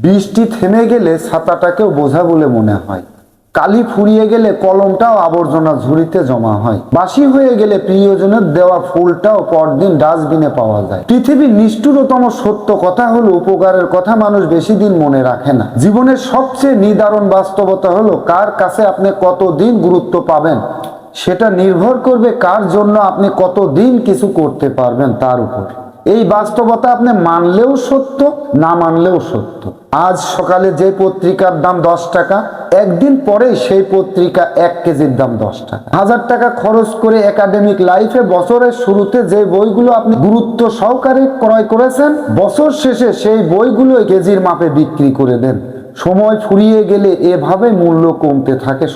বৃষ্টি থেমে গেলে ছাতাটাকেও বোঝা বলে মনে হয়। কালি ফুরিয়ে গেলে কলমটাও আবর্জনা ঝুড়িতে জমা হয়। বাসি হয়ে গেলে প্রিয়জনের দেওয়া ফুলটাও পরদিন ডাস্টবিনে পাওয়া যায়। পৃথিবীর নিষ্ঠুরতম সত্য কথা হলো, উপকারের কথা মানুষ বেশি দিন মনে রাখে না। জীবনের সবচেয়ে নিদারুণ বাস্তবতা হলো, কার কাছে আপনি কতদিন গুরুত্ব পাবেন সেটা নির্ভর করবে কার জন্য আপনি কতদিন কিছু করতে পারবেন তার উপর। এই বাস্তবতা আপনি মানলেও সত্য, না মানলেও সত্য। আজ সকালে যে পত্রিকার দাম 10 টাকা, একদিন পরে সেই পত্রিকা 1 কেজির দাম 10 টাকা। 1000 টাকা খরচ করে একাডেমিক লাইফে বছরের শুরুতে যে বইগুলো আপনি গুরুত্ব সহকারে ক্রয় করেছেন, বছর শেষে সেই বইগুলো কেজির মাপে বিক্রি করে দেন। সময় ফুরিয়ে গেলে এভাবে মূল্য কমতে থাকে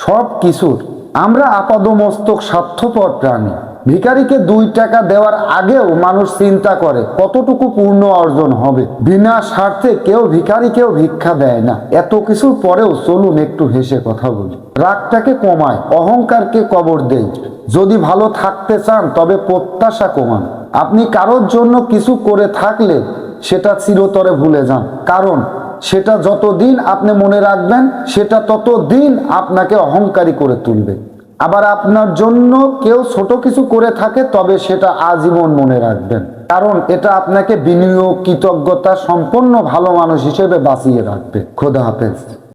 সব কিছুর। আমরা আপাদমস্তক স্বার্থপর প্রাণী। ভিখারিকে 2 টাকা দেওয়ার আগেও মানুষ চিন্তা করে কতটুকু পূর্ণ অর্জন হবে। বিনা স্বার্থে কেউ ভিখারিকেও ভিক্ষা দেয় না। এত কিছুর পরেও চলুন একটু হেসে কথা বলি। রাগটাকে কমায়, অহংকারকে কবর দেয়। যদি ভালো থাকতে চান তবে প্রত্যাশা কমান। আপনি কারোর জন্য কিছু করে থাকলে সেটা চিরতরে ভুলে যান, কারণ সেটা যতদিন আপনি মনে রাখবেন সেটা ততদিন আপনাকে অহংকারী করে তুলবে। আবার আপনার জন্য কেউ ছোট কিছু করে থাকে তবে সেটা আজীবন মনে রাখবেন, কারণ এটা আপনাকে বিনিয়োগ, কৃতজ্ঞতা সম্পন্ন ভালো মানুষ হিসেবে বাঁচিয়ে রাখবে। খোদা হাফেজ।